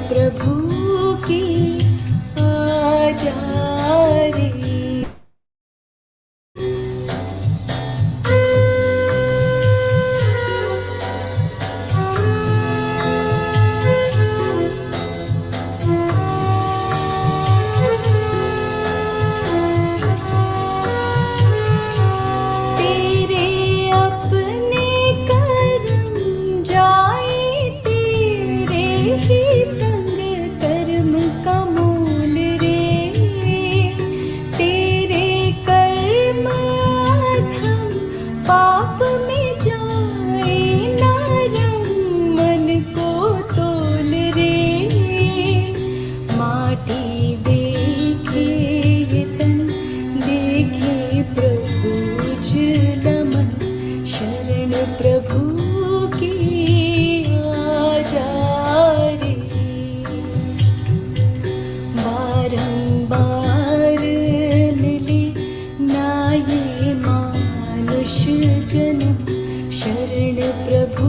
प्रभु की आजा रे। तेरे अपने कर्म जाए, तेरे ही संग कर्म का मूल रे। तेरे कर्म अधम पाप में जाए, नरम मन को तोल रे। माटी देखे ये तन, देखे प्रभु नमन, शरण प्रभु की आजा रे। बारंबार मिले ना ये मानुष जन्म, शरण प्रभु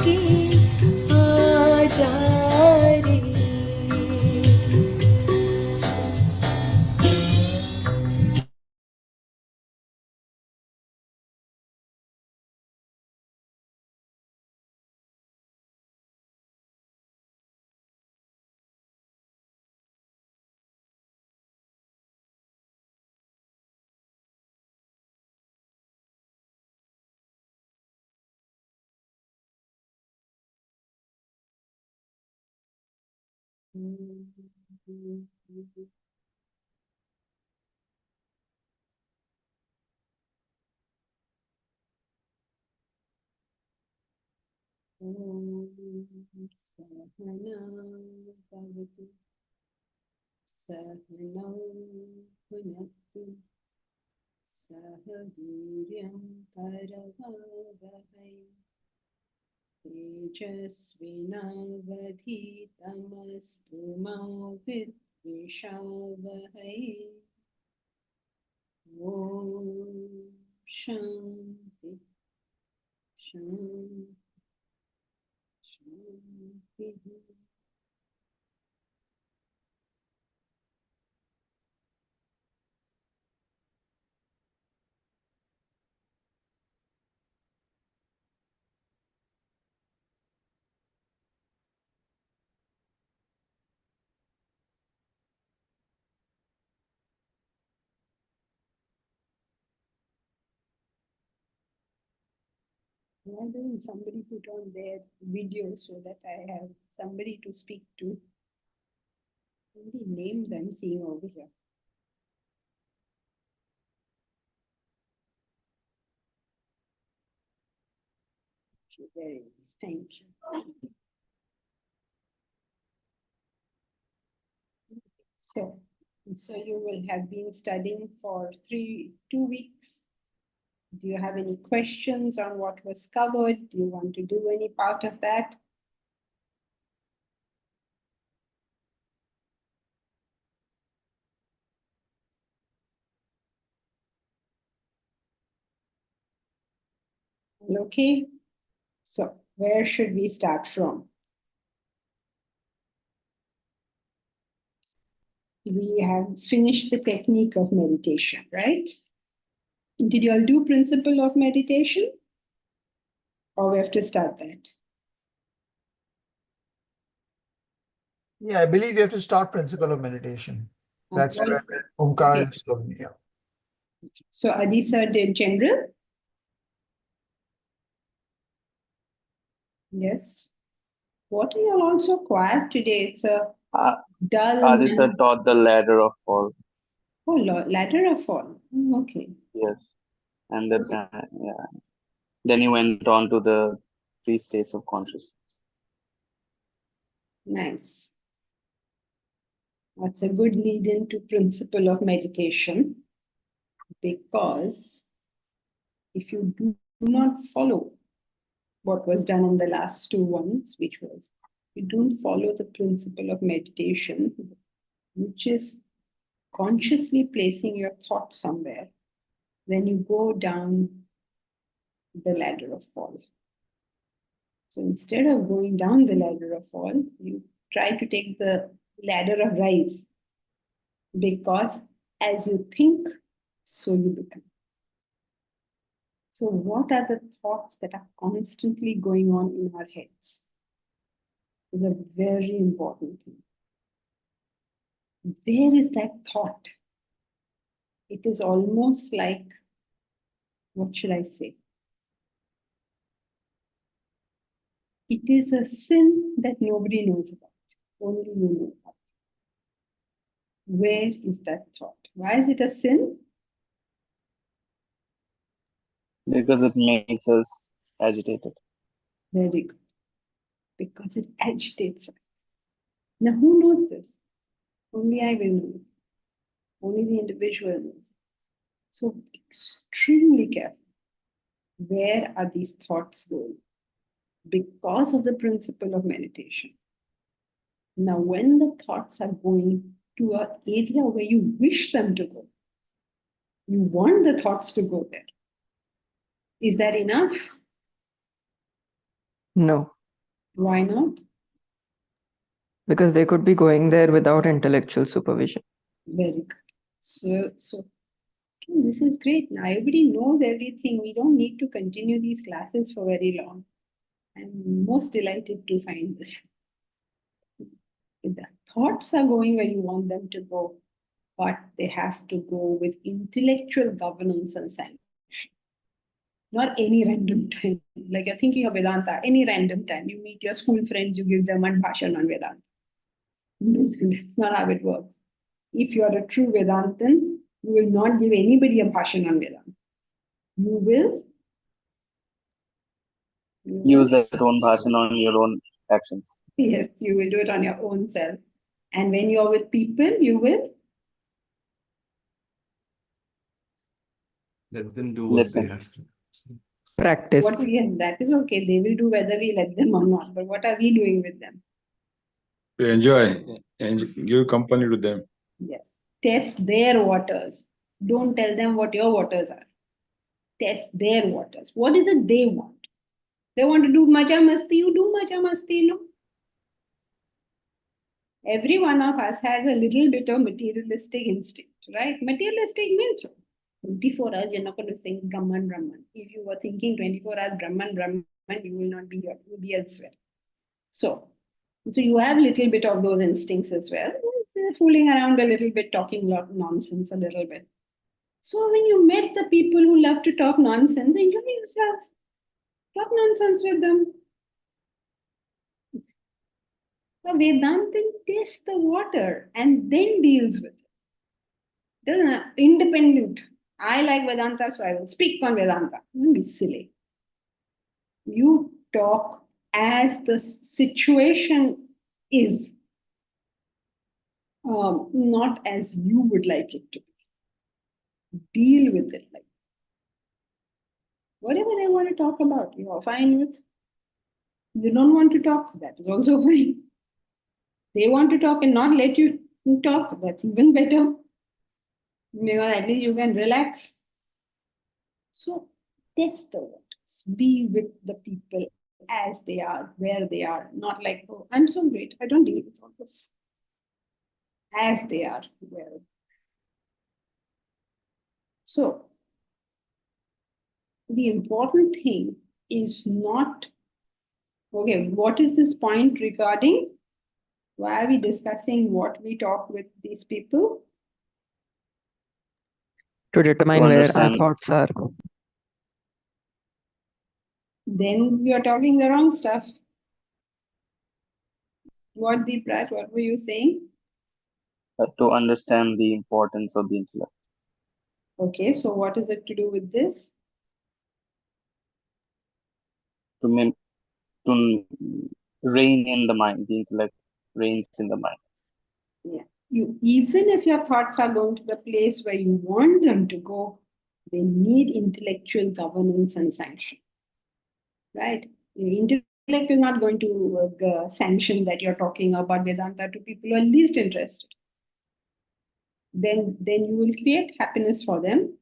की आजा रे। सहनावतु सहनौ भुनक्तु सह वीर्यं करवावहै तेजस्विनावधीतमस्तु मा विद्विषावहै। ॐ शान्ति शान्ति शान्तिः। Why doesn't somebody put on their video so that I have somebody to speak to? How many names I'm seeing over here? Okay, very nice. Thank you. So you will have been studying for 2 weeks. Do you have any questions on what was covered? Do you want to do any part of that? Okay. So where should we start from? We have finished the technique of meditation, right? Did you all do principle of meditation? Or we have to start that? Yeah, I believe you have to start principle of meditation. That's What- where Omkar okay. is going. Yeah. So Adi sir did general? Yes. What are you all also quiet today? It's a dull. Adi sir taught the ladder of fall. Oh, ladder of fall. Okay. Yes. And then, yeah. Then he went on to the 3 states of consciousness. Nice. That's a good lead into principle of meditation, because if you do not follow what was done in the last 2 ones, which was you don't follow the principle of meditation, which is consciously placing your thought somewhere, then you go down the ladder of fall. So instead of going down the ladder of fall, you try to take the ladder of rise, because as you think, so you become. So what are the thoughts that are constantly going on in our heads? Is a very important thing. Where is that thought? It is almost like, what should I say? It is a sin that nobody knows about. Only you know about. Where is that thought? Why is it a sin? Because it makes us agitated. Very good. Because it agitates us. Now, who knows this? Only I will know. Only the individual knows. So, extremely careful. Where are these thoughts going? Because of the principle of meditation. Now, when the thoughts are going to an area where you wish them to go, you want the thoughts to go there. Is that enough? No, Why not? because they could be going there without intellectual supervision. Very good. So okay, this is great. Now everybody knows everything. We don't need to continue these classes for very long. I'm most delighted to find this. The thoughts are going where you want them to go, but they have to go with intellectual governance and sanction. Not any random time. Like you're thinking of Vedanta, any random time. You meet your school friends, you give them one bhashan on Vedanta. That's not how it works. If you are a true Vedantan, you will not give anybody a bhashan on Vedanta. You will Use that own bhashan on your own actions. Yes, you will do it on your own self. And when you're with people, you will Let them do what Listen. they have to. Practice. that is okay. They will do whether we let them or not. But what are we doing with them? To enjoy and give company to them. Yes. Test their waters. Don't tell them what your waters are. Test their waters. What is it they want? They want to do maja masti, you do maja masti, no? Every one of us has a little bit of materialistic instinct, right? Materialistic means 24 hours, you're not going to think Brahman, Brahman. If you were thinking 24 hours Brahman, Brahman, you will not be here, you will be elsewhere. So you have a little bit of those instincts as well. It's fooling around a little bit, talking nonsense a little bit. So when you met the people who love to talk nonsense, enjoy yourself. Talk nonsense with them. So Vedanta tastes the water and then deals with it. Doesn't independent. I like Vedanta, so I will speak on Vedanta. Don't be silly. You talk as the situation is, not as you would like it to be. Deal with it like whatever they want to talk about, you are fine with. They don't want to talk, that is also fine. They want to talk and not let you talk, that's even better. Because at least you can relax. So test the waters. Be with the people as they are, where they are. Not like, oh, I'm so great, I don't deal with all this. As they are, where. So the important thing is not, okay, what is this point regarding? Why are we discussing what we talk with these people? To determine To where our understand. thoughts are. Then we are talking the wrong stuff. What, Deeprat, what were you saying? To understand the importance of the intellect. Okay, so what is it to do with this? To reign in the mind. The intellect reigns in the mind. Yeah. You, even if your thoughts are going to the place where you want them to go, they need intellectual governance and sanction. Right? The intellect is not going to sanction that you're talking about Vedanta to people who are least interested. Then you will create happiness for them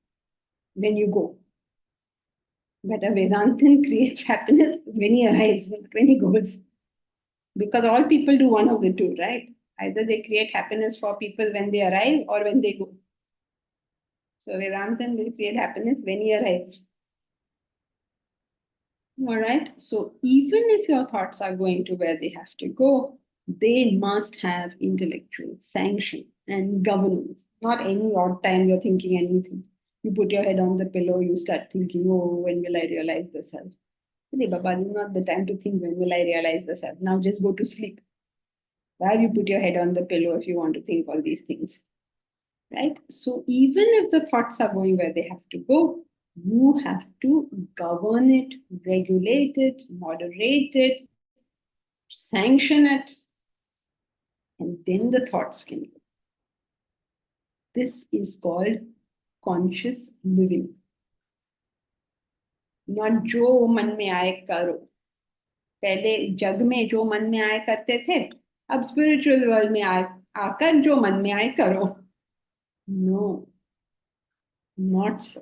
when you go. But a Vedantin creates happiness when he arrives, not when he goes. Because all people do one of the two, right? Either they create happiness for people when they arrive or when they go. So Vedantan will create happiness when he arrives. All right. So even if your thoughts are going to where they have to go, they must have intellectual sanction and governance. Not any odd time you're thinking anything. You put your head on the pillow, you start thinking, oh, when will I realize the self? Hey, Baba, this is not the time to think when will I realize the self. Now just go to sleep. Why have you put your head on the pillow if you want to think all these things? Right? So even if the thoughts are going where they have to go, you have to govern it, regulate it, moderate it, sanction it, and then the thoughts can go. This is called conscious living. Not जो मन में आए करो. पहले जग में जो मन में आए करते थे, अब स्पिरिचुअल वर्ल्ड में आकर जो मन में आए करो. No, not so.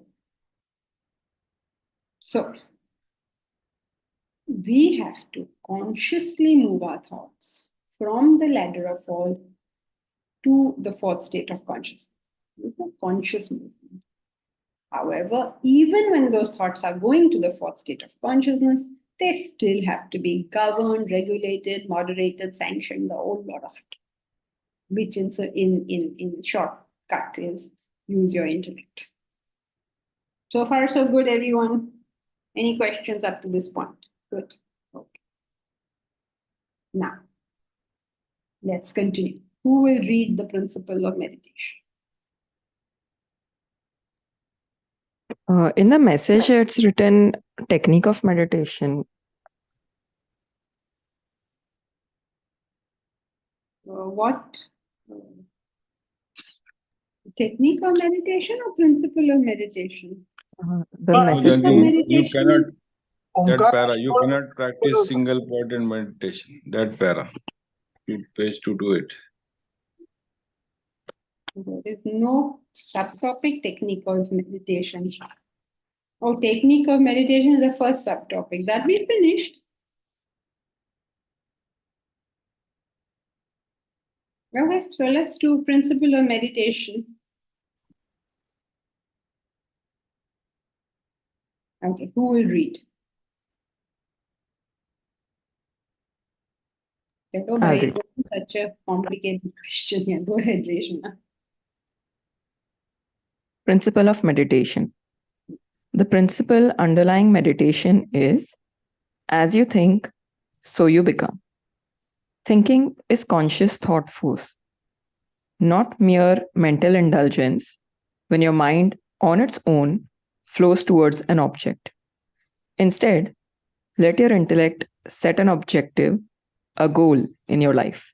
So, we have to consciously move our thoughts from the ladder of fall to the fourth state of consciousness. It's a conscious movement. However, even when those thoughts are going to the fourth state of consciousness, they still have to be governed, regulated, moderated, sanctioned, the whole lot of it. Which in shortcut is use your intellect. So far, so good, everyone. Any questions up to this point? Good. Okay. Now, let's continue. Who will read the principle of meditation? In the message, it's written technique of meditation. What technique of meditation or principle of meditation? The No, message Technique of says You meditation cannot, is that Omkar para, is you called cannot practice single point in meditation. That para. You page to do it. there is no subtopic technique of meditation. Oh, technique of meditation is the first subtopic that we finished. Okay, so let's do principle of meditation. Okay, who will read? Oh, I'll it read. wasn't such a complicated question here. Go ahead, Reshma. Principle of meditation. The principle underlying meditation is as you think, so you become. Thinking is conscious thought force, not mere mental indulgence when your mind on its own flows towards an object. Instead, let your intellect set an objective, a goal in your life.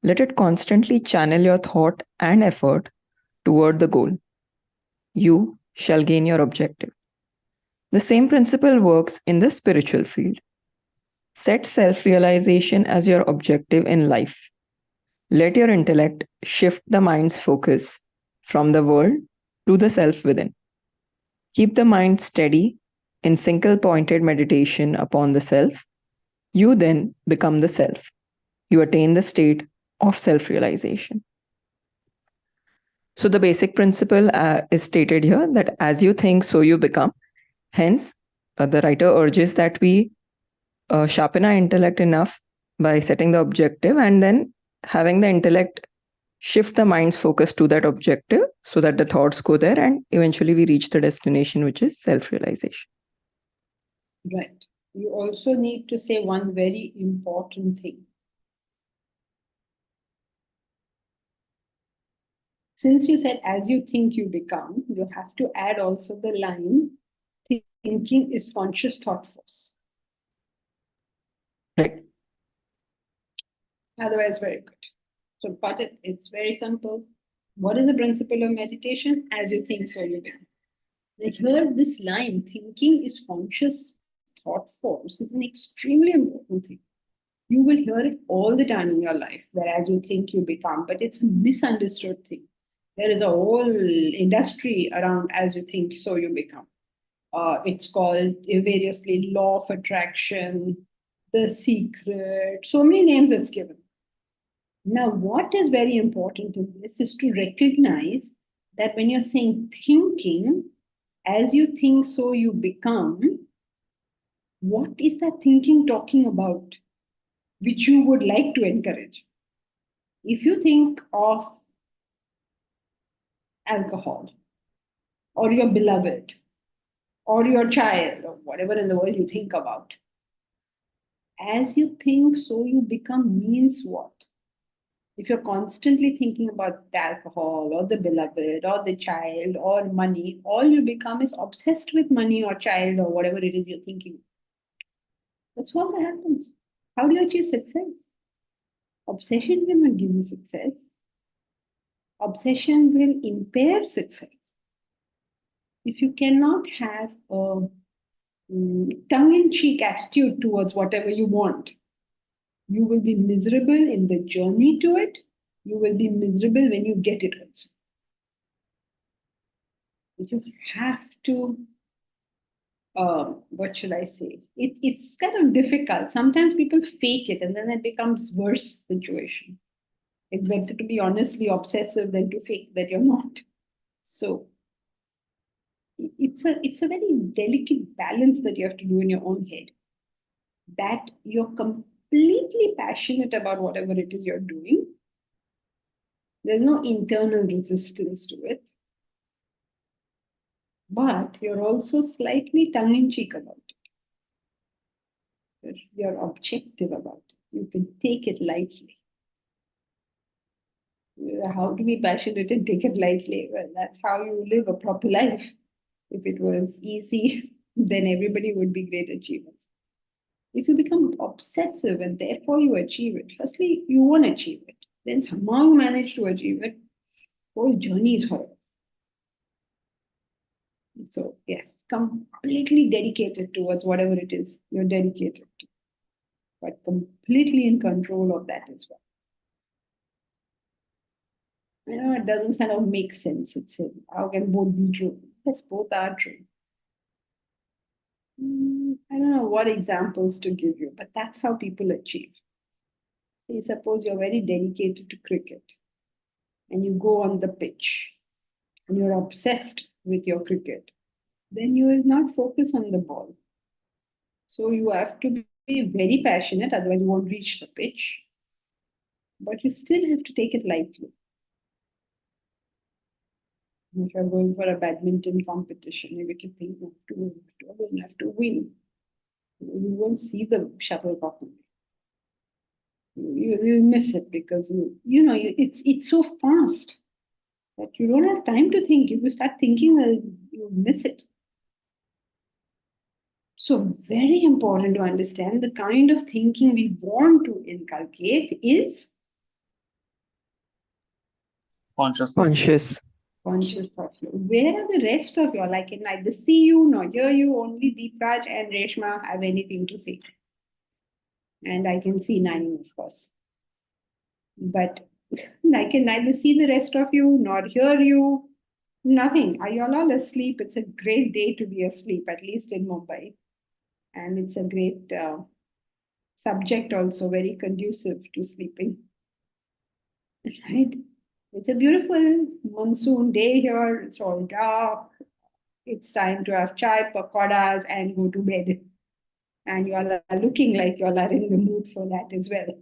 Let it constantly channel your thought and effort toward the goal. You shall gain your objective. The same principle works in the spiritual field. Set self-realization as your objective in life. Let your intellect shift the mind's focus from the world to the self within. Keep the mind steady in single-pointed meditation upon the self. You then become the self. You attain the state of self-realization. So the basic principle is stated here that as you think, so you become. Hence, the writer urges that we sharpen our intellect enough by setting the objective and then having the intellect shift the mind's focus to that objective so that the thoughts go there and eventually we reach the destination, which is self-realization. Right. You also need to say one very important thing. Since you said as you think you become, you have to add also the line, thinking is conscious thought force. Right. Otherwise, very good. So got it. It's very simple. What is the principle of meditation? As you think, so you become. Like here, this line, thinking is conscious thought force, is an extremely important thing. You will hear it all the time in your life, that as you think, you become, but it's a misunderstood thing. There is a whole industry around as you think, so you become. It's called variously law of attraction, The Secret, so many names it's given. Now, what is very important in this is to recognize that when you're saying thinking, as you think, so you become, what is that thinking talking about, which you would like to encourage? If you think of alcohol, or your beloved, or your child, or whatever in the world you think about, as you think, so you become means what? If you're constantly thinking about the alcohol or the beloved or the child or money, all you become is obsessed with money or child or whatever it is you're thinking. That's all that happens. How do you achieve success? Obsession will not give you success. Obsession will impair success. If you cannot have a tongue-in-cheek attitude towards whatever you want, you will be miserable in the journey to it. You will be miserable when you get it also. You have to, what should I say? It's kind of difficult. Sometimes people fake it and then it becomes worse situation. It's better to be honestly obsessive than to fake that you're not. So it's a very delicate balance that you have to do in your own head. That you're completely passionate about whatever it is you're doing. There's no internal resistance to it. But you're also slightly tongue-in-cheek about it. You're objective about it. You can take it lightly. How to be passionate and take it lightly? Well, that's how you live a proper life. If it was easy, then everybody would be great achievers. If you become obsessive and therefore you achieve it, firstly, you won't achieve it. Then somehow you manage to achieve it. Whole journey is horrible. So yes, completely dedicated towards whatever it is you're dedicated to, but completely in control of that as well. I know it doesn't kind of make sense. It's how can both be true? Yes, both are true. I don't know what examples to give you, but that's how people achieve. Say, suppose you're very dedicated to cricket and you go on the pitch and you're obsessed with your cricket, then you will not focus on the ball. So you have to be very passionate, otherwise you won't reach the pitch. But you still have to take it lightly. If you're going for a badminton competition, you can think, you have to win. You won't see the shuttlecock. You miss it because it's so fast that you don't have time to think. If you start thinking, you miss it. So very important to understand the kind of thinking we want to inculcate is Conscious. conscious thought flow. Where are the rest of you? I can neither see you nor hear you. Only Deepraj and Reshma have anything to say. And I can see Nani, of course. But I can neither see the rest of you nor hear you. Nothing. Are you all asleep? It's a great day to be asleep, at least in Mumbai. And it's a great subject also, very conducive to sleeping. Right? It's a beautiful monsoon day here. It's all dark. It's time to have chai, pakoras, and go to bed. And you all are looking like you all are in the mood for that as well.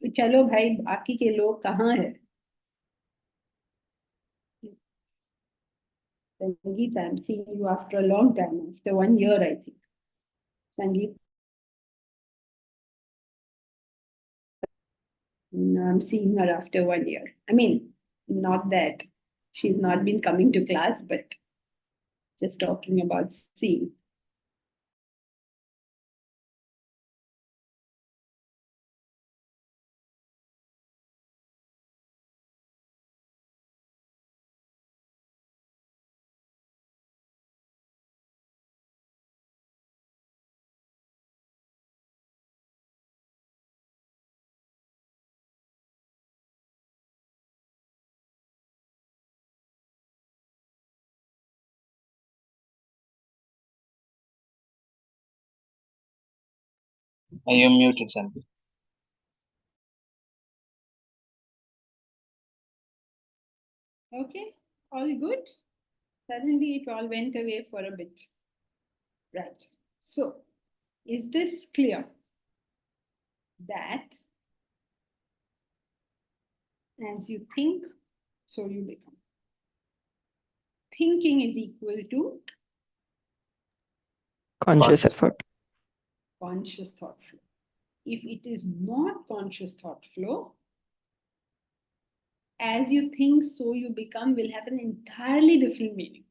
तो चलो भाई बाकी के लोग कहाँ हैं? Sangeet, I'm seeing you after a long time, after 1 year, I think. Sangeet, no, I'm seeing her after 1 year. I mean, not that she's not been coming to class, but just talking about seeing. You're muted, Sandeep. Okay, all good. Suddenly it all went away for a bit. Right. So, is this clear? That as you think, so you become. Thinking is equal to Conscious effort. conscious thought flow. If it is not conscious thought flow, as you think, so you become will have an entirely different meaning.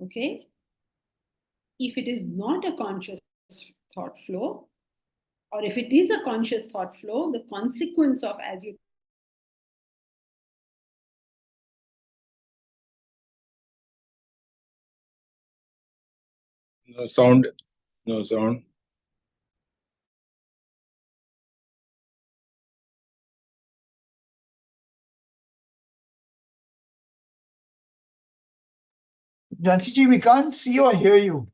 Okay? If it is not a conscious thought flow, or if it is a conscious thought flow, the consequence of as you No sound. No sound. Janki, we can't see or hear you.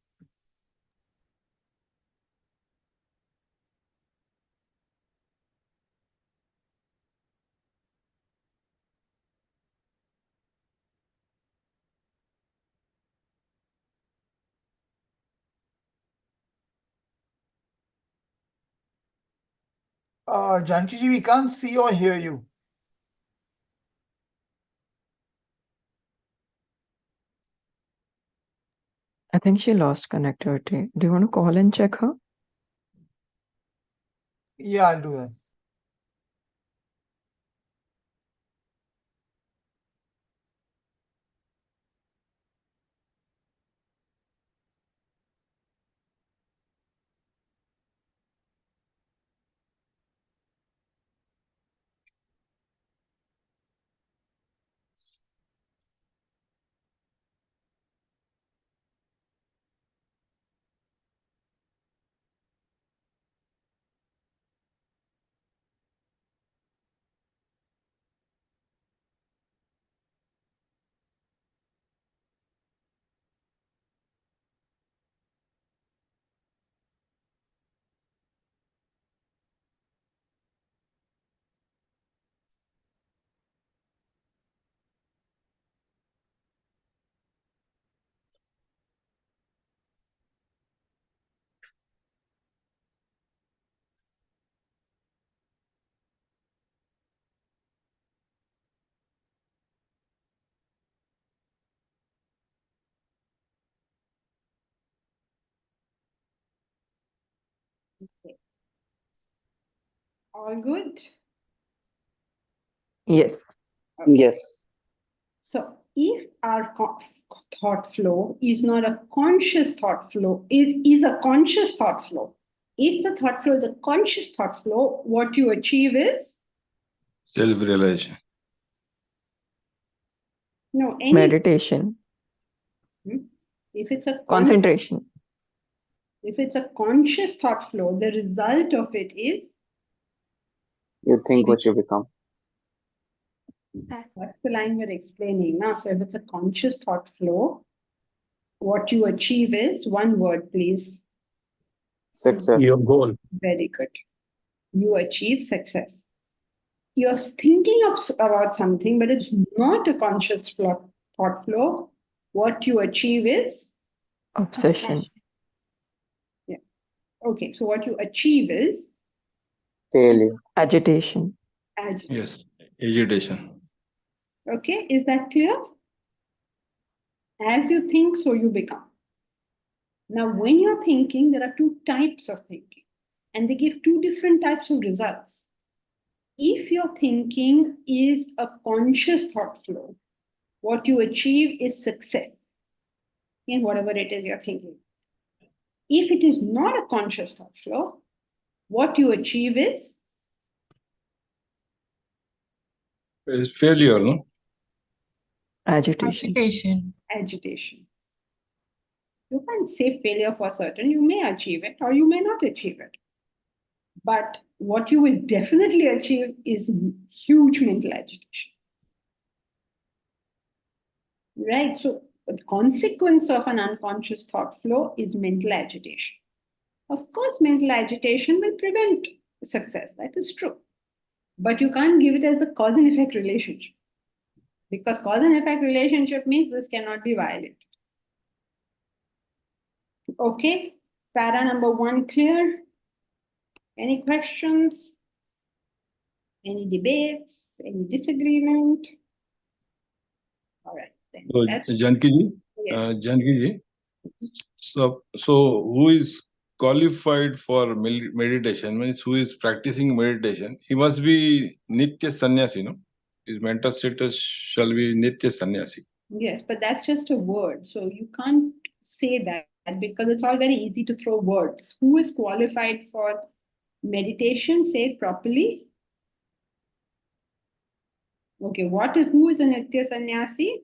Janki, we can't see or hear you. I think she lost connectivity. Do you want to call and check her? Yeah, I'll do that. all good. Yes. Okay. Yes. So if our thought flow is not a conscious thought flow, it is a conscious thought flow. If the thought flow is a conscious thought flow, what you achieve is Self-realization. no any. Meditation. If it's a Concentration. if it's a conscious thought flow, the result of it is You think what you become. that's the line we're explaining now. So if it's a conscious thought flow, what you achieve is one word, please. Success. Your goal. Very good. You achieve success. You're thinking about something, but it's not a conscious thought flow. What you achieve is Obsession. yeah. Okay, so what you achieve is Failure. Agitation. agitation. Yes. Agitation. Okay, is that clear? As you think, so you become. Now, when you're thinking, there are two types of thinking, and they give two different types of results. If your thinking is a conscious thought flow, what you achieve is success in whatever it is you're thinking. If it is not a conscious thought flow, what you achieve is It's failure, no? Agitation. agitation. You can't say failure for certain. You may achieve it or you may not achieve it. But what you will definitely achieve is huge mental agitation. Right? So the consequence of an unconscious thought flow is mental agitation. Of course, mental agitation will prevent success. That is true. But you can't give it as the cause and effect relationship. Because cause and effect relationship means this cannot be violated. Okay, para number 1 clear? Any questions? Any debates? Any disagreement? All right, then. So, Janki Yes. ji, so who is qualified for meditation, means who is practicing meditation, he must be Nitya Sannyasi, no? His mental status shall be Nitya Sannyasi. Yes, but that's just a word. So you can't say that because it's all very easy to throw words. Who is qualified for meditation? Say it properly. Okay, who is a Nitya Sannyasi?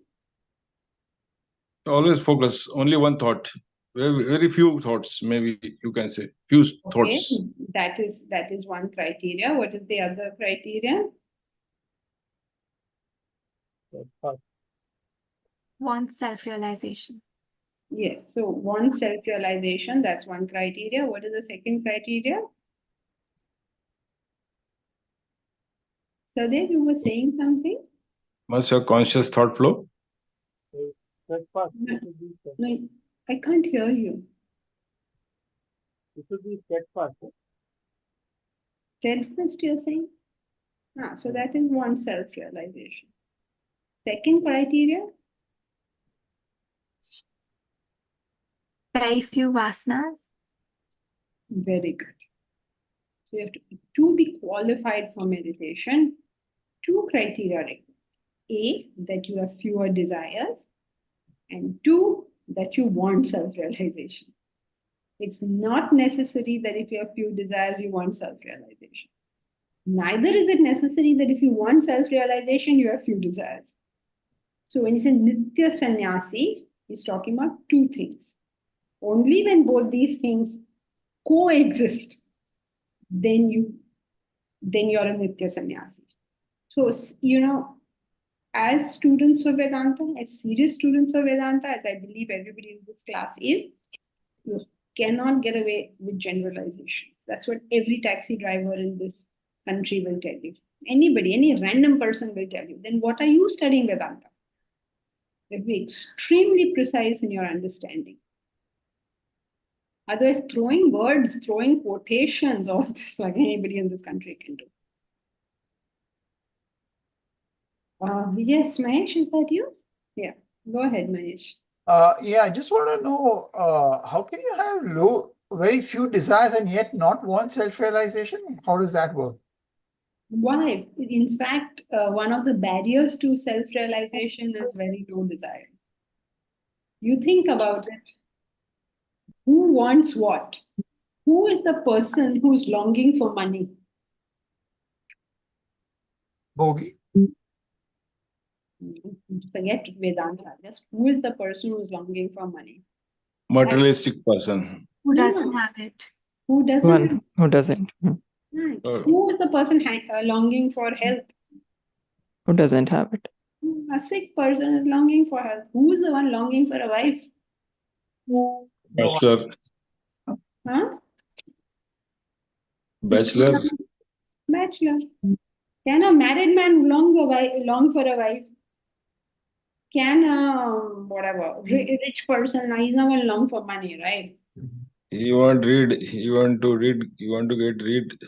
Always focus, only one thought. Very few thoughts, maybe you can say. Few Okay, thoughts. that is one criteria. What is the other criteria? Want self-realization. Yes, so one self-realization, that's one criteria. What is the second criteria? So there you were saying something? Must have conscious thought flow. No, I can't hear you. It should be steadfast. Steadfast, you're saying? So that is one self-realization. Second criteria? Very few vasanas. Very good. So you have to be qualified for meditation. 2 criteria required. A, that you have fewer desires. And 2, that you want self-realization. It's not necessary that if you have few desires, you want self-realization. Neither is it necessary that if you want self-realization, you have few desires. So when you say Nitya Sannyasi, he's talking about 2 things. Only when both these things coexist, then you're a Nitya Sannyasi. So, as students of Vedanta, as serious students of Vedanta, as I believe everybody in this class is, you cannot get away with generalization. That's what every taxi driver in this country will tell you. Anybody, any random person will tell you. Then what are you studying Vedanta? You have to be extremely precise in your understanding. Otherwise, throwing words, throwing quotations, all this, like anybody in this country can do. Yes, Mahesh, is that you? Yeah, go ahead, Mahesh. Yeah, I just want to know, how can you have very few desires and yet not want self-realization? How does that work? Why? In fact, one of the barriers to self-realization is very low desires. You think about it. Who wants what? Who is the person who's longing for money? Bogey. Forget Vedanta. Just who is the person who's longing for money? Materialistic person. Who Yeah. doesn't have it? Who doesn't? One who doesn't. Right. Oh. Who is the person longing for health? Who doesn't have it? A sick person is longing for health. Who is the one longing for a wife? Bachelor. Huh? Bachelor. Bachelor. Can a married man long for a wife? Can a rich person, he's not going to long for money, right? You want read, you want to get read.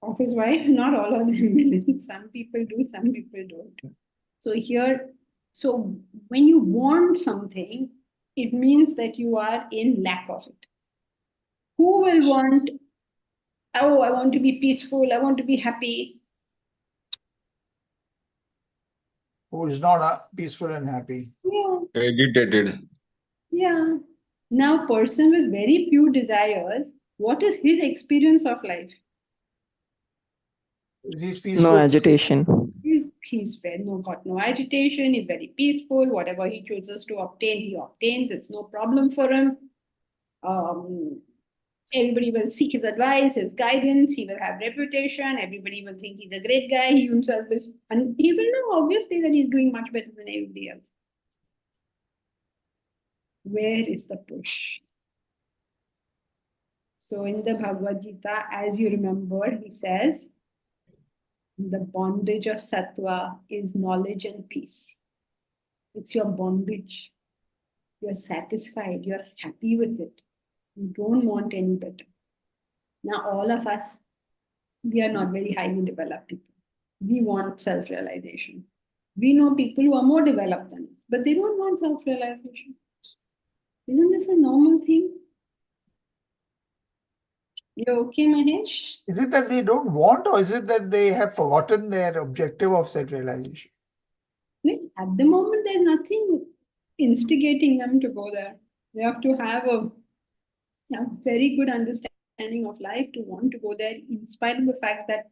Of his wife, not all of them. Some people do, some people don't. So when you want something, it means that you are in lack of it. Who will want, oh, I want to be peaceful, I want to be happy? Who is not peaceful and happy? Yeah. Agitated. Yeah. Now, person with very few desires, what is his experience of life? He's peaceful. No agitation. He's got no agitation. He's very peaceful. Whatever he chooses to obtain, he obtains. It's no problem for him. Everybody will seek his advice, his guidance. He will have reputation. Everybody will think he's a great guy. He himself will, and he will know obviously that he's doing much better than everybody else. Where is the push? So in the Bhagavad Gita, as you remember, he says, the bondage of sattva is knowledge and peace. It's your bondage. You're satisfied. You're happy with it. You don't want any better. Now, all of us, we are not very highly developed people. We want self-realization. We know people who are more developed than us, but they don't want self-realization. Isn't this a normal thing? You're okay, Mahesh? Is it that they don't want, or is it that they have forgotten their objective of self-realization? Well, at the moment, there's nothing instigating them to go there. They have to have a very good understanding of life to want to go there, in spite of the fact that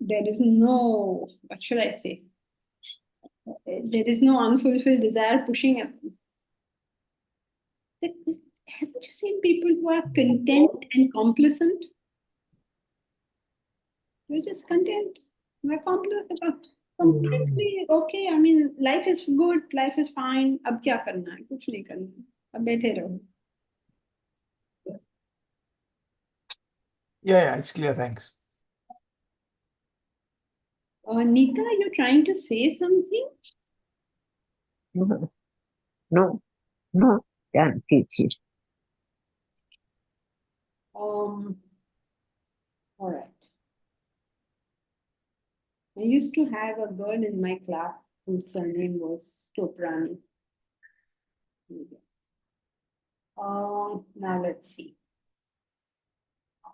there is no, what should I say? There is no unfulfilled desire pushing at them. Haven't you seen people who are content and complacent? They're just content. They're complacent. Completely okay. I mean, life is good. Life is fine. अब क्या करना है? कुछ नहीं करना है. अब बैठे रहो. Yeah, it's clear. Thanks. Nita, you're trying to say something? No, can't teach it. All right. I used to have a girl in my class whose surname was Toprani. Now let's see.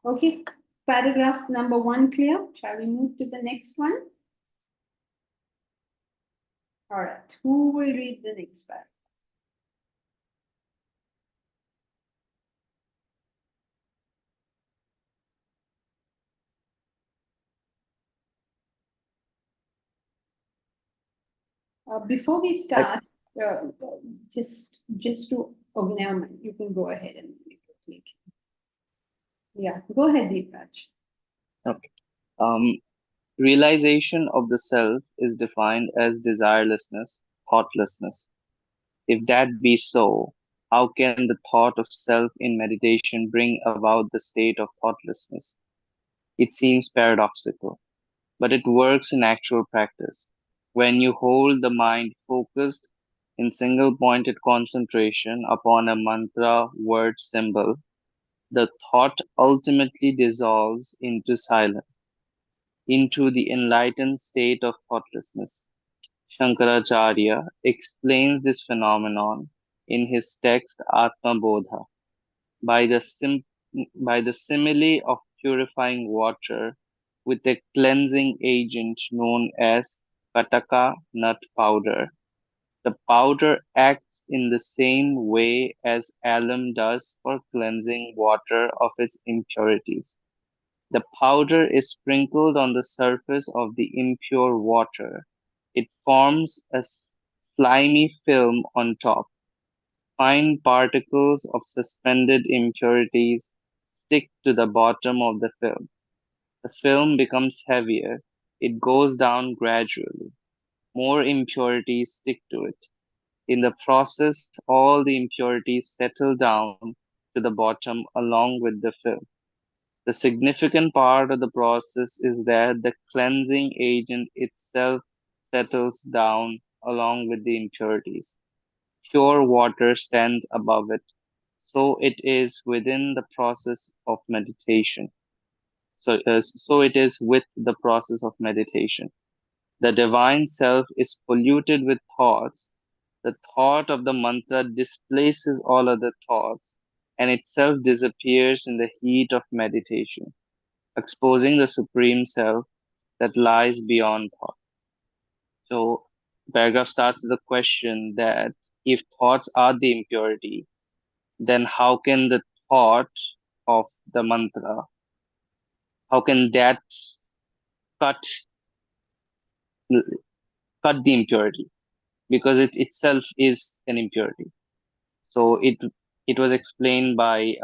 Okay, paragraph number 1 clear. Shall we move to the next one? All right, who will read the next paragraph? Before we start, just to organize, you can go ahead and read it later. Yeah, go ahead, Deepraj. Realization of the self is defined as desirelessness, thoughtlessness. If that be so, how can the thought of self in meditation bring about the state of thoughtlessness? It seems paradoxical, but it works in actual practice. When you hold the mind focused in single-pointed concentration upon a mantra word symbol, the thought ultimately dissolves into silence, into the enlightened state of thoughtlessness. Shankaracharya explains this phenomenon in his text Atma Bodha by the simile of purifying water with a cleansing agent known as Kataka nut powder. The powder acts in the same way as alum does for cleansing water of its impurities. The powder is sprinkled on the surface of the impure water. It forms a slimy film on top. Fine particles of suspended impurities stick to the bottom of the film. The film becomes heavier. It goes down gradually. More impurities stick to it. In the process, all the impurities settle down to the bottom along with the film. The significant part of the process is that the cleansing agent itself settles down along with the impurities. Pure water stands above it. So it is within the process of meditation. So it is with the process of meditation. The divine self is polluted with thoughts. The thought of the mantra displaces all other thoughts and itself disappears in the heat of meditation, exposing the supreme self that lies beyond thought. So paragraph starts with the question that if thoughts are the impurity, then how can the thought of the mantra, how can that cut the impurity? Because it itself is an impurity. So it was explained by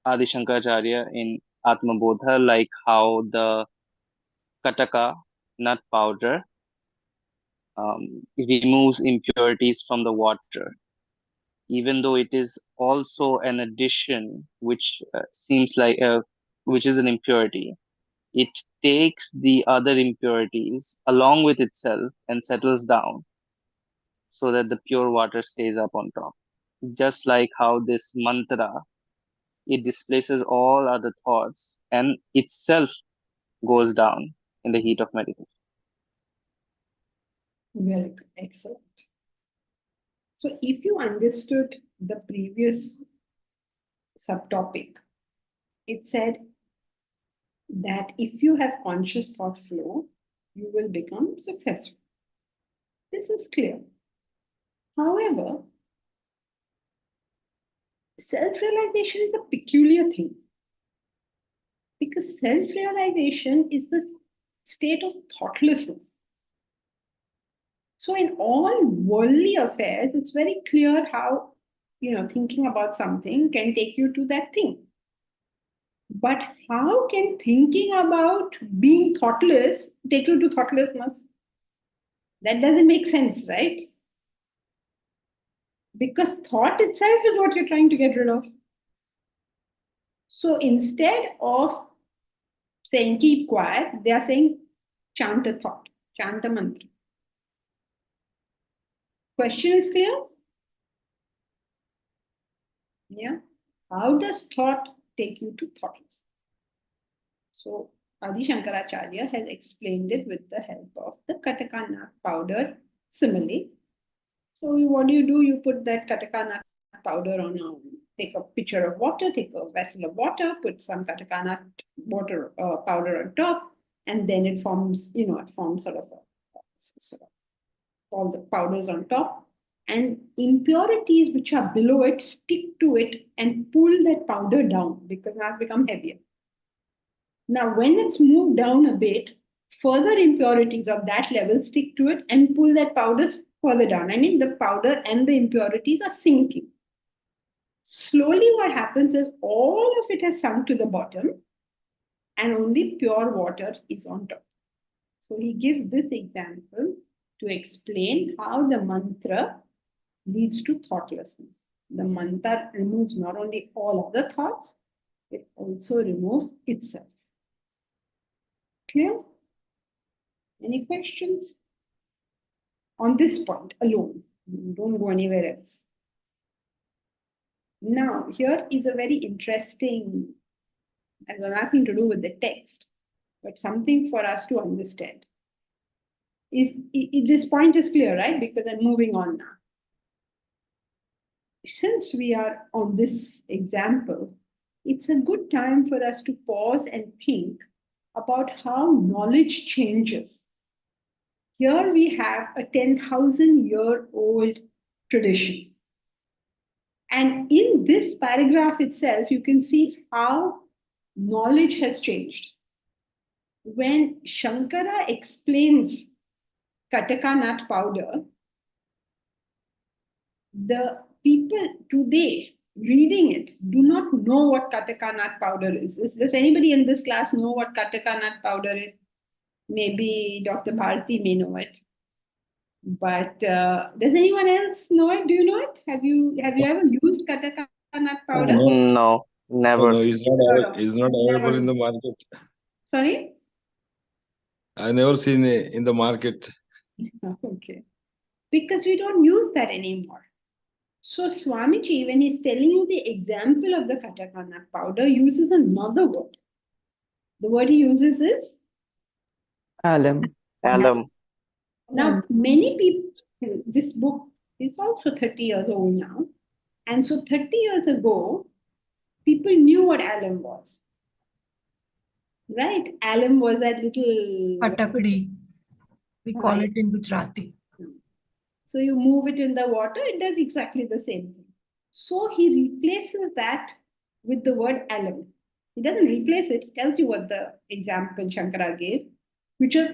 Adi Shankaracharya in Atma Bodha, like how the Kataka nut powder removes impurities from the water. even though it is also an addition, which which is an impurity. It takes the other impurities along with itself and settles down so that the pure water stays up on top. Just like how this mantra, it displaces all other thoughts and itself goes down in the heat of meditation. Very good. Excellent. So if you understood the previous subtopic, it said that if you have conscious thought flow, you will become successful. This is clear. However, self-realization is a peculiar thing, because self-realization is the state of thoughtlessness. So in all worldly affairs, it's very clear how, thinking about something can take you to that thing. But how can thinking about being thoughtless take you to thoughtlessness? That doesn't make sense, right? Because thought itself is what you're trying to get rid of. So instead of saying keep quiet, they are saying chant a thought, chant a mantra. Question is clear? Yeah. How does thought take you to thoughtless? So Adi Shankaracharya has explained it with the help of the Kataka powder simile. So what do? You put that Kataka powder on take a pitcher of water, take a vessel of water, put some Kataka water powder on top, and then it forms, sort of all the powders on top. And impurities which are below it stick to it and pull that powder down, because now it's become heavier. Now, when it's moved down a bit, further impurities of that level stick to it and pull that powder further down. I mean, the powder and the impurities are sinking. Slowly, what happens is all of it has sunk to the bottom and only pure water is on top. So he gives this example to explain how the mantra leads to thoughtlessness. The mantra removes not only all of the thoughts, it also removes itself. Clear? Any questions? On this point alone, don't go anywhere else. Now, here is a very interesting, has nothing to do with the text, but something for us to understand. This point is clear, right? Because I'm moving on now. Since we are on this example, it's a good time for us to pause and think about how knowledge changes. Here we have a 10,000-year-old tradition. And in this paragraph itself, you can see how knowledge has changed. When Shankara explains Kataka nut powder, the people today reading it do not know what Kataka nut powder is. Does anybody in this class know what Kataka nut powder is? Maybe Dr. Bharati may know it. But does anyone else know it? Do you know it? Have you ever used Kataka nut powder? No, never. No, it's not available in the market. Sorry? I never seen it in the market. Okay. Because we don't use that anymore. So Swamiji, when he's telling you the example of the Kataka nut powder, uses another word. The word he uses is? Alum. Alum. Now, many people, this book is also 30 years old now. And so 30 years ago, people knew what alum was. Right? Alum was that little... Patakdi. We call Right. it in Gujarati. So you move it in the water, it does exactly the same thing. So he replaces that with the word alum. He doesn't replace it, he tells you what the example Shankara gave, which was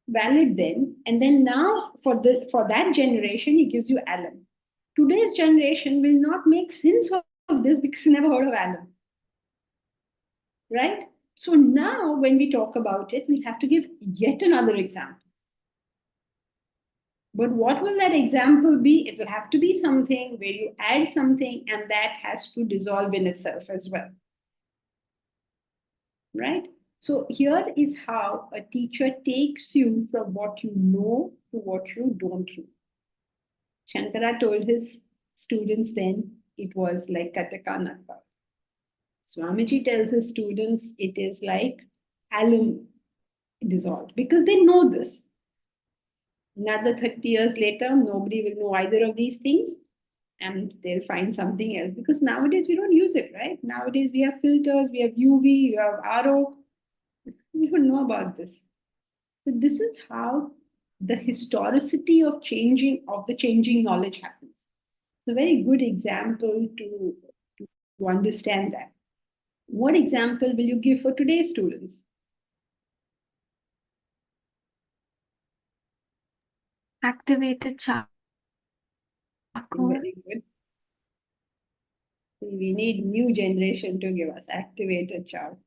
valid then. And then now for that generation, he gives you alum. Today's generation will not make sense of this because they never heard of alum. Right? So now when we talk about it, we have to give yet another example. But what will that example be? It will have to be something where you add something and that has to dissolve in itself as well. Right? So here is how a teacher takes you from what you know to what you don't know. Shankara told his students then it was like Katakanaka. Swamiji tells his students it is like alum dissolved because they know this. Another 30 years later, nobody will know either of these things and they'll find something else because nowadays we don't use it, right? Nowadays we have filters, we have UV, we have RO. We don't know about this. So this is how the historicity of the changing knowledge happens. It's a very good example to understand that. What example will you give for today's students? Activated charcoal. Very good. We need new generation to give us activated charcoal.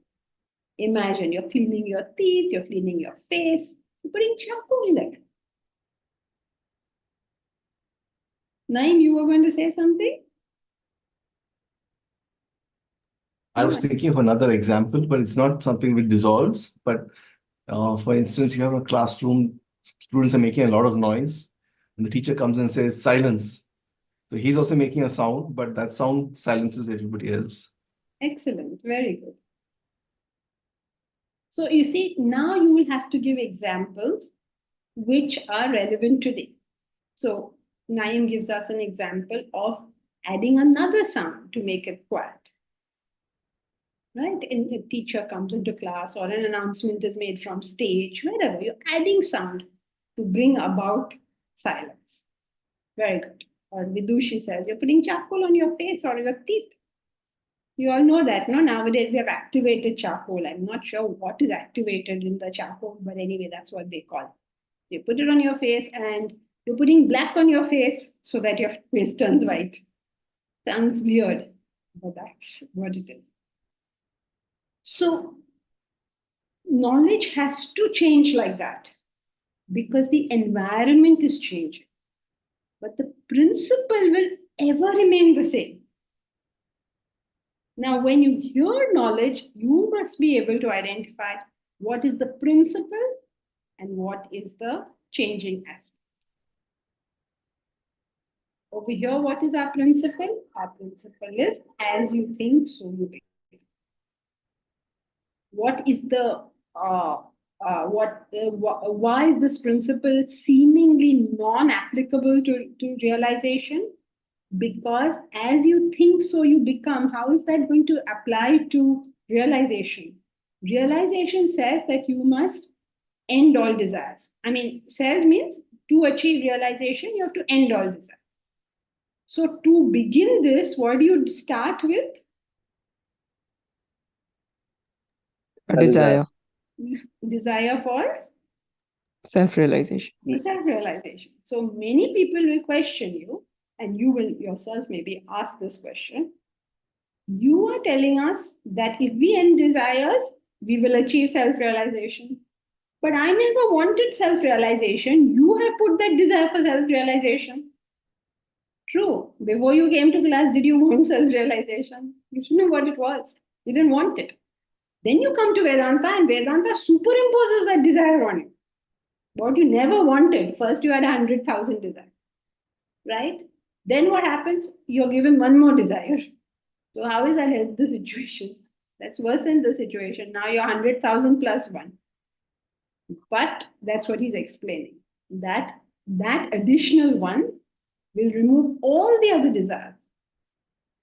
Imagine you're cleaning your teeth, you're cleaning your face, you're putting charcoal there. Naeem, you were going to say something? I was thinking of another example, but it's not something which dissolves. But for instance, you have a classroom, students are making a lot of noise, and the teacher comes and says, silence. So he's also making a sound, but that sound silences everybody else. Excellent, very good. So you see, now you will have to give examples which are relevant today. So Naeem gives us an example of adding another sound to make it quiet. Right? And a teacher comes into class or an announcement is made from stage, wherever, you're adding sound to bring about silence. Very good. Or Vidushi says, you're putting charcoal on your face or your teeth. You all know that, no? Nowadays we have activated charcoal. I'm not sure what is activated in the charcoal, but anyway, that's what they call it. You put it on your face and you're putting black on your face so that your face turns white. Sounds weird, but that's what it is. So knowledge has to change like that because the environment is changing. But the principle will ever remain the same. Now, when you hear knowledge, you must be able to identify what is the principle and what is the changing aspect. Over here, what is our principle? Our principle is as you think, so you become. What is the why is this principle seemingly non-applicable to realization? Because as you think, so you become. How is that going to apply to realization? Realization says that you must end all desires. I mean, says means to achieve realization, you have to end all desires. So to begin this, what do you start with? A desire, Desire for self-realization. self-realization. So many people will question you, and you will yourself maybe ask this question. You are telling us that if we end desires, we will achieve self-realization. But I never wanted self-realization. You have put that desire for self-realization. True. Before you came to class, did you want self-realization? You didn't know what it was. You didn't want it. Then you come to Vedanta and Vedanta superimposes that desire on you. What you never wanted. First you had 100,000 desires. Right? Then what happens? You're given one more desire. So how is that help the situation? That's worsen the situation. Now you're 100,000 plus one. But that's what he's explaining. That additional one will remove all the other desires.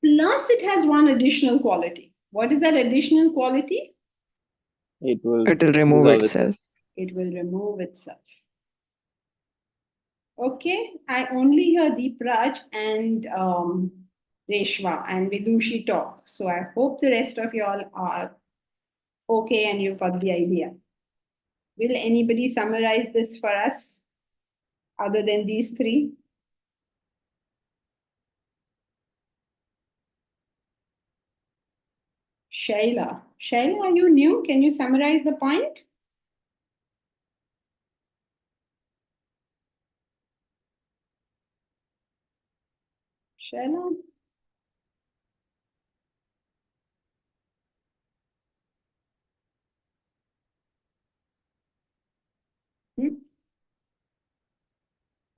Plus it has one additional quality. What is that additional quality? It will remove dissolve itself. It will remove itself. Okay, I only hear Deepraj and Reshma and Vidushi talk. So I hope the rest of y'all are okay and you've got the idea. Will anybody summarize this for us other than these three? Shaila. Shaila, are you new? Can you summarize the point? Shaila?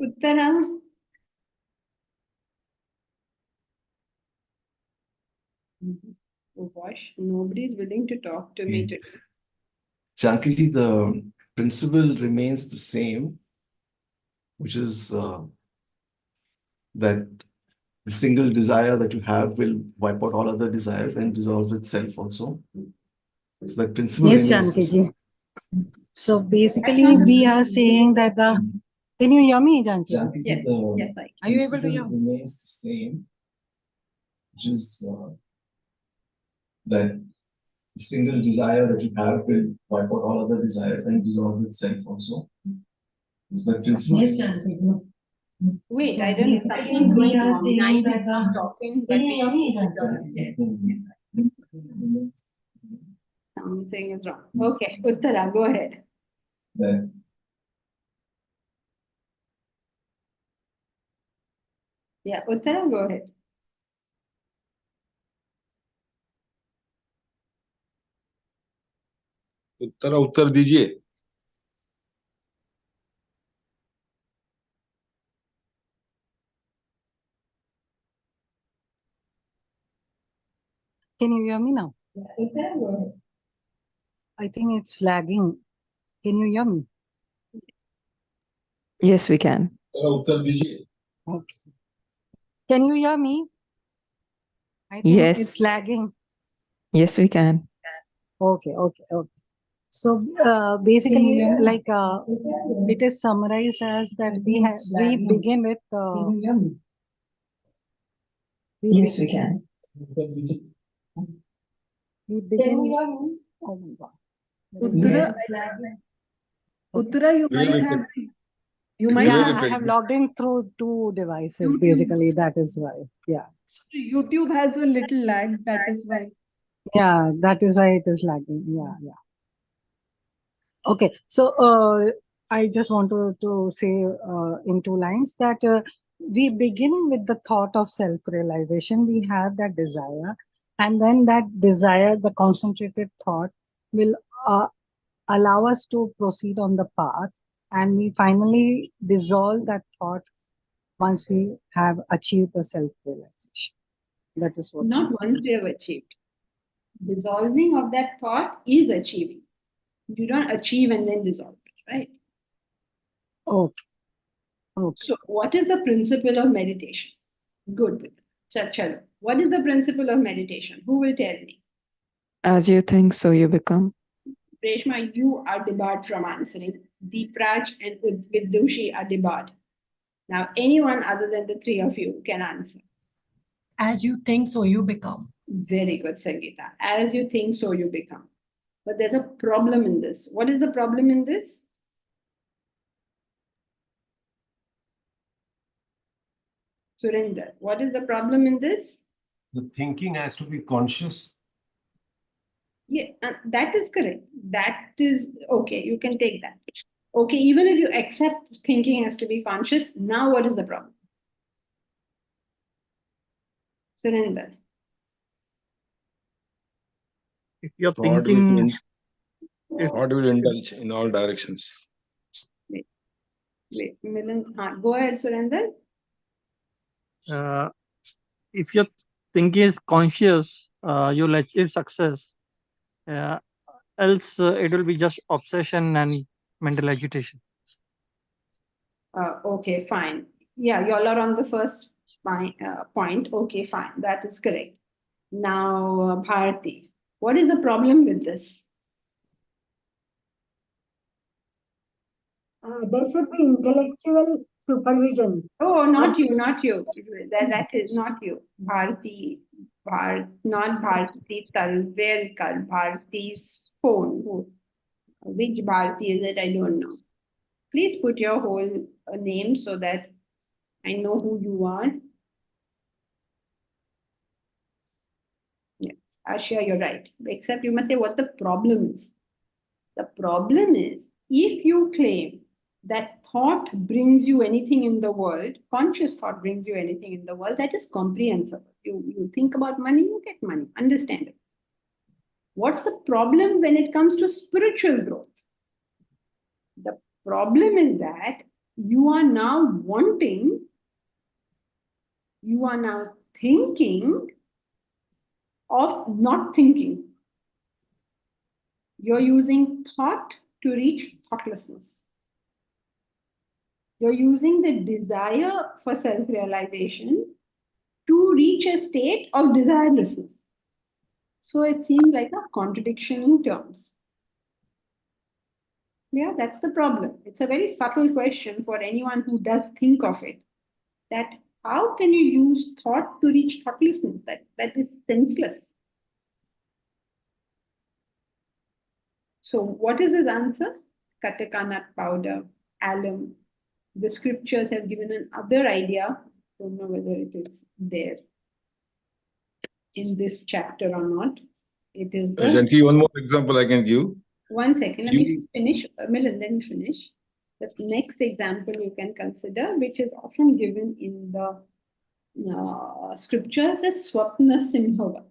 Uttara? Oh gosh, nobody is willing to talk to me today. Jankiji, the principle remains the same, which is that the single desire that you have will wipe out all other desires and dissolve itself also. So that principle Yes, remains the Janki same. ji. So basically, we are saying that can you hear me, Janki? Jankiji, Yes, the yes, I can. Are you able to principle hear? remains the same, which is that the single desire that you have will wipe out all other desires and dissolve itself also. So that principle Yes, remains the Janki same. ji. Wait, So I don't know. basically, Something's we going are on. saying Nine is that not talking, but can you we hear me, should Janki? understand. Something is wrong. Okay, Uttara, go ahead. That Yeah, Uttara, go ahead. उत्तर दीजिए. Can you hear me now? Yeah, Uttara, go ahead. I think it's lagging. Can you hear me? Yes, we can. उत्तर दीजिए. Okay. Can you hear me? I think Yes. it's lagging. Yes, we can. Okay. So basically, like it is summarized as that we begin with Yes, we can. we begin. Oh my God. Uttara, Uttara, you Really might fit. have, you might Yeah, Really I fit. have logged in through two devices. YouTube. Basically, that is why. Yeah. YouTube has a little lag, that is why. Yeah, that is why it is lagging. Yeah. Okay, so I just want to say in two lines that we begin with the thought of self-realization. We have that desire, and then that desire, the concentrated thought, will allow us to proceed on the path, and we finally dissolve that thought once we have achieved the self-realization. That is what. Not once we have achieved. Dissolving of that thought is achieving. You don't achieve and then dissolve it, right? Okay. So, what is the principle of meditation? Good. Chalo. What is the principle of meditation? Who will tell me? As you think, so you become. Reshma, you are debarred from answering. Deepraj and Vidushi are debarred. Now, anyone other than the three of you can answer. As you think, so you become. Very good, Sangeeta. As you think, so you become. But there's a problem in this. What is the problem in this? Surinder, what is the problem in this? The thinking has to be conscious. Yeah, that is correct. That is okay. You can take that. Okay, even if you accept thinking has to be conscious, now what is the problem? Surinder. If you're Thought thinking, Thought will indulge in all directions. Wait, Milan, go ahead, Surinder. if your thinking is conscious, you'll achieve success. Else, it will be just obsession and mental agitation. Okay, fine. Yeah, y'all are on the first point. Okay, fine. That is correct. Now, Bharati, what is the problem with this? There should be intellectual supervision. Oh, not you, not you. That is not you. Bharati, not Bharati Talverkar, Bharati's phone. Which Bharati is it? I don't know. Please put your whole name so that I know who you are. Yes, Ashia, you're right. Except you must say what the problem is. The problem is if you claim that thought brings you anything in the world, conscious thought brings you anything in the world, that is comprehensible. You think about money, you get money, understandable. What's the problem when it comes to spiritual growth? The problem is that you are now wanting, you are now thinking of not thinking. You're using thought to reach thoughtlessness. You're using the desire for self-realization to reach a state of desirelessness. So it seems like a contradiction in terms. Yeah, that's the problem. It's a very subtle question for anyone who does think of it. That how can you use thought to reach thoughtlessness? That is senseless. So what is his answer? Kataka nut powder, alum. The scriptures have given another idea. Don't know whether it is there in this chapter or not. It is the... Janki, one more example I can give. 1 second, let me finish. Milan, then finish. The next example you can consider, which is often given in the scriptures, is Swapna Simhavat.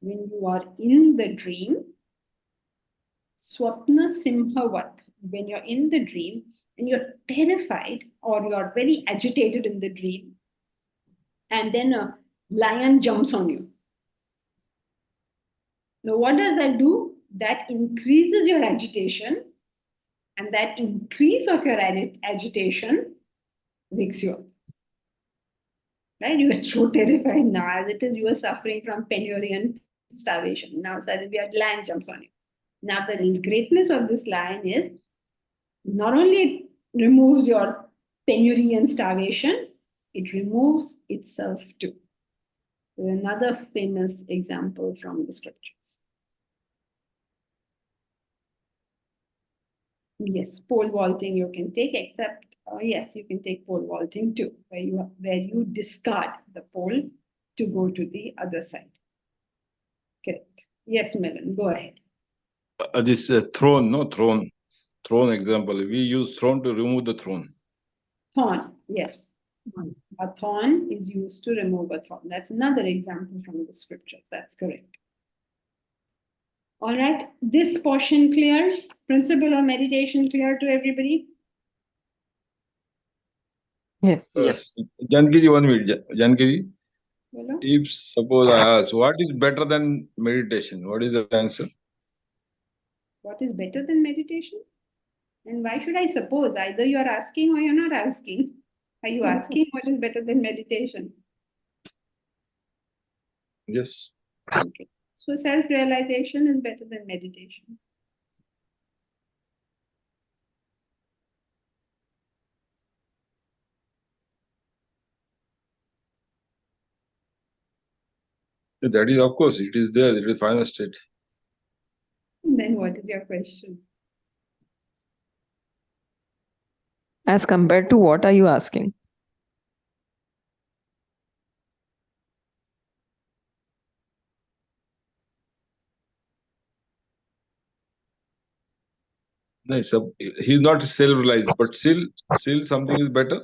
When you are in the dream, Swapna Simhavat, when you're in the dream and you're terrified or you're very agitated in the dream, and then a lion jumps on you. Now, what does that do? That increases your agitation, and that increase of your agitation wakes you up. Right? You are so terrified now, as it is, you are suffering from penury and starvation. Now, suddenly a lion jumps on you. Now, the greatness of this lion is not only it removes your penury and starvation, it removes itself too. Another famous example from the scriptures. Yes, pole vaulting you can take, except yes, you can take pole vaulting too, where you discard the pole to go to the other side. Correct. Yes, Milan, go ahead. This throne example. We use throne to remove the throne. Thorn, yes. A thorn is used to remove a thorn. That's another example from the scriptures. That's correct. All right, this portion clear? Principle of meditation clear to everybody? Yes. Yes. Janki, 1 minute. Janki, Hello? if suppose I ask, what is better than meditation? What is the answer? What is better than meditation? And why should I suppose? Either you are asking or you're not asking. Are you asking what is better than meditation? Yes. Okay. So self-realization is better than meditation. That is, of course, it is there. It is final state. Then what is your question? As compared to what are you asking? Nice. He's not self-realized, but still something is better.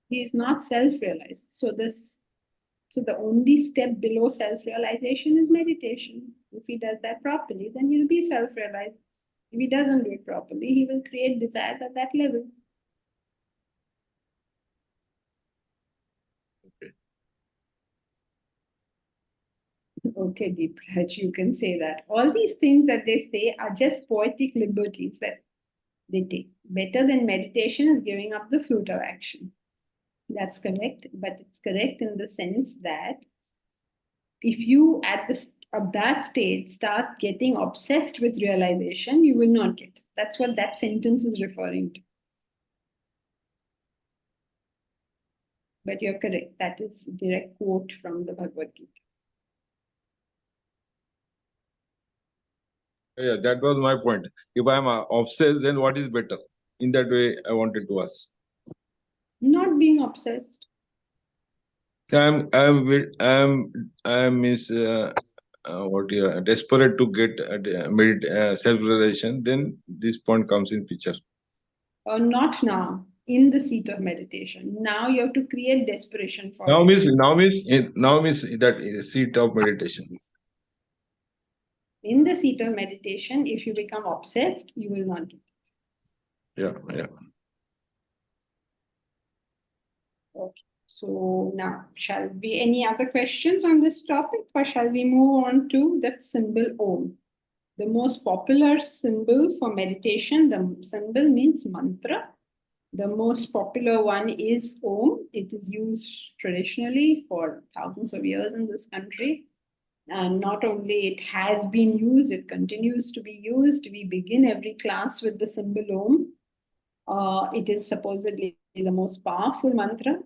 He is not self-realized. So the only step below self-realization is meditation. If he does that properly, then he'll be self-realized. If he doesn't do it properly, he will create desires at that level. Okay, Deepraj, you can say that. All these things that they say are just poetic liberties that they take. Better than meditation is giving up the fruit of action. That's correct, but it's correct in the sense that if you at that stage start getting obsessed with realization, you will not get. That's what that sentence is referring to. But you're correct. That is a direct quote from the Bhagavad Gita. Yeah, that was my point. If I am obsessed, then what is better? In that way, I wanted to ask. Not being obsessed. I am what you are desperate to get self-realization, then this point comes in picture. Not now, in the seat of meditation. Now you have to create desperation for Now it. means that is seat of meditation. In the seat of meditation, if you become obsessed, you will not get it. Yeah. Okay. So now, shall we any other questions on this topic, or shall we move on to that symbol Om? The most popular symbol for meditation, the symbol means mantra. The most popular one is Om. It is used traditionally for thousands of years in this country. And not only it has been used, it continues to be used. We begin every class with the symbol Om. It is supposedly the most powerful mantra.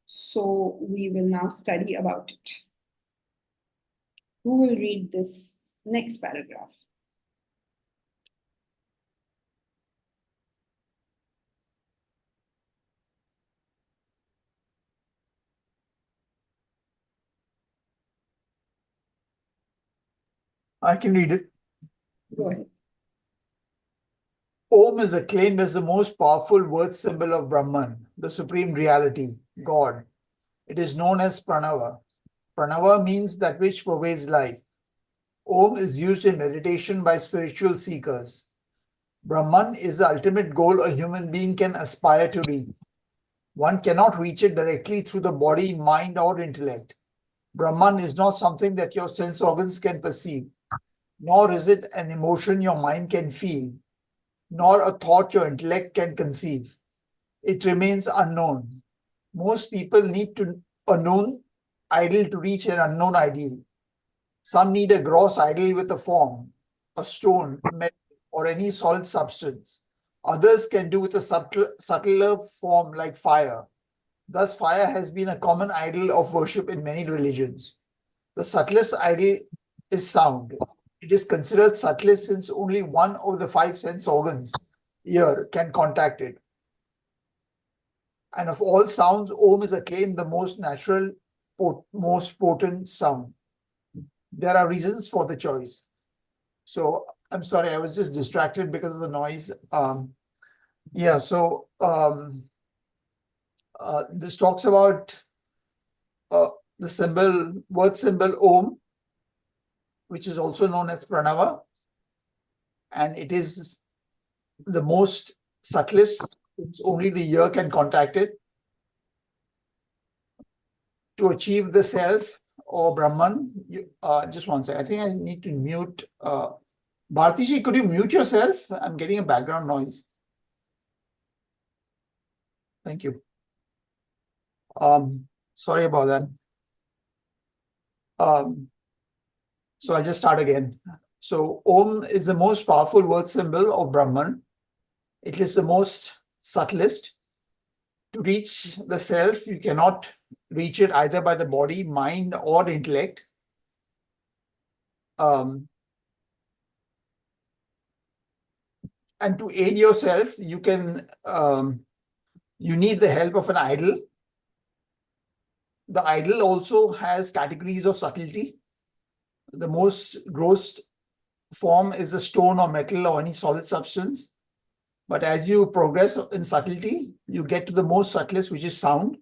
So we will now study about it. Who will read this next paragraph? I can read it. Go ahead. Om is acclaimed as the most powerful word symbol of Brahman, the supreme reality, God. It is known as Pranava. Pranava means that which pervades life. Om is used in meditation by spiritual seekers. Brahman is the ultimate goal a human being can aspire to reach. One cannot reach it directly through the body, mind, or intellect. Brahman is not something that your sense organs can perceive, nor is it an emotion your mind can feel, nor a thought your intellect can conceive. It remains unknown. Most people need a known ideal to reach an unknown ideal. Some need a gross ideal with a form, a stone, metal, or any solid substance. Others can do with a subtler form like fire. Thus, fire has been a common idol of worship in many religions. The subtlest idol is sound. It is considered subtlest since only one of the 5 sense organs, ear, can contact it. And of all sounds, Om is acclaimed the most natural, most potent sound. There are reasons for the choice. So I'm sorry, I was just distracted because of the noise. This talks about the word symbol Om, which is also known as Pranava. And it is the most subtlest, since only the ear can contact it. To achieve the self or Brahman, just one second. I think I need to mute. Bhartiji, could you mute yourself? I'm getting a background noise. Thank you. Sorry about that. So I'll just start again. So Om is the most powerful word symbol of Brahman. It is the most subtlest. To reach the self, you cannot reach it either by the body, mind, or intellect. And to aid yourself, you need the help of an idol. The idol also has categories of subtlety. The most gross form is a stone or metal or any solid substance. But as you progress in subtlety, you get to the most subtlest, which is sound,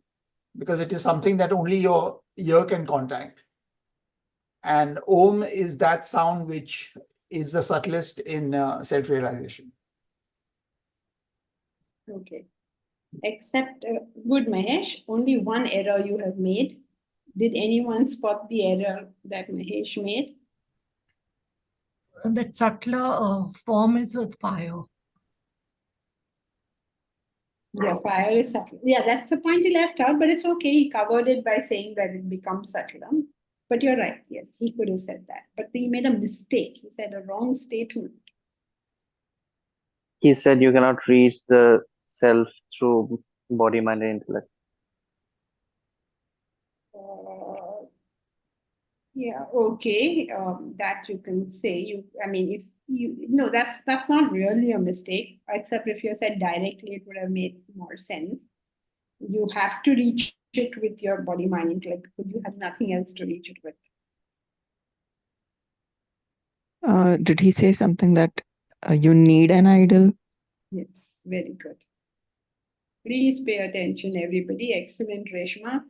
because it is something that only your ear can contact. And Om is that sound which is the subtlest in self-realization. Okay. Except, good Mahesh, only one error you have made. Did anyone spot the error that Mahesh made? The subtler form is with fire. Yeah, fire is subtle. Yeah, that's the point he left out, but it's okay. He covered it by saying that it becomes subtler. But you're right. Yes, he could have said that. But he made a mistake. He said a wrong statement. He said you cannot reach the self through body, mind, and intellect. Yeah, okay. That you can say. If you no, that's not really a mistake. Except if you said directly, it would have made more sense. You have to reach it with your body, mind, intellect, because you have nothing else to reach it with. Did he say something that you need an idol? Yes, very good. Please pay attention, everybody. Excellent, Reshma.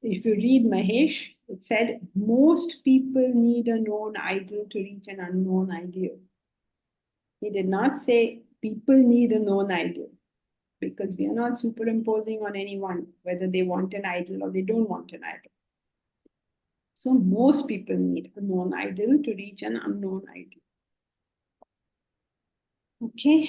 If you read Mahesh, it said most people need a known idol to reach an unknown ideal. He did not say people need a known idol, because we are not superimposing on anyone whether they want an idol or they don't want an idol. So most people need a known idol to reach an unknown ideal. Okay,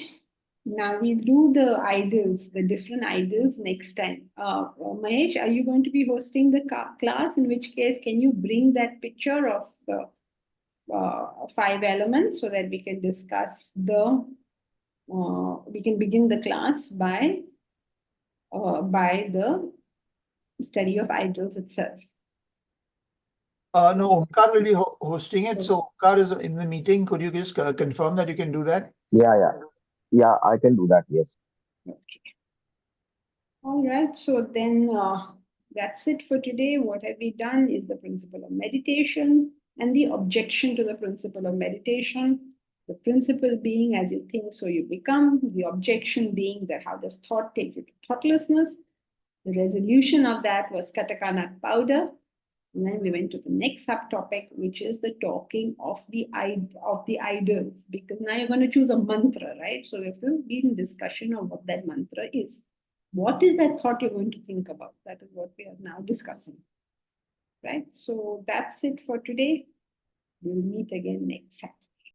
now we'll do the idols, the different idols next time. Mahesh, are you going to be hosting the class? In which case, can you bring that picture of the 5 elements so that we can discuss the, we can begin the class by the study of idols itself. No, Omkar will be hosting it. So Omkar is in the meeting. Could you just confirm that you can do that? Yeah, I can do that. Yes. Okay. All right. So then that's it for today. What have we done is the principle of meditation and the objection to the principle of meditation. The principle being, as you think, so you become. The objection being that how does thought take you to thoughtlessness? The resolution of that was Katakana powder. And then we went to the next subtopic, which is the talking of the idols, because now you're going to choose a mantra, right? So we have to be in discussion of what that mantra is. What is that thought you're going to think about? That is what we are now discussing, right? So that's it for today. We'll meet again next time.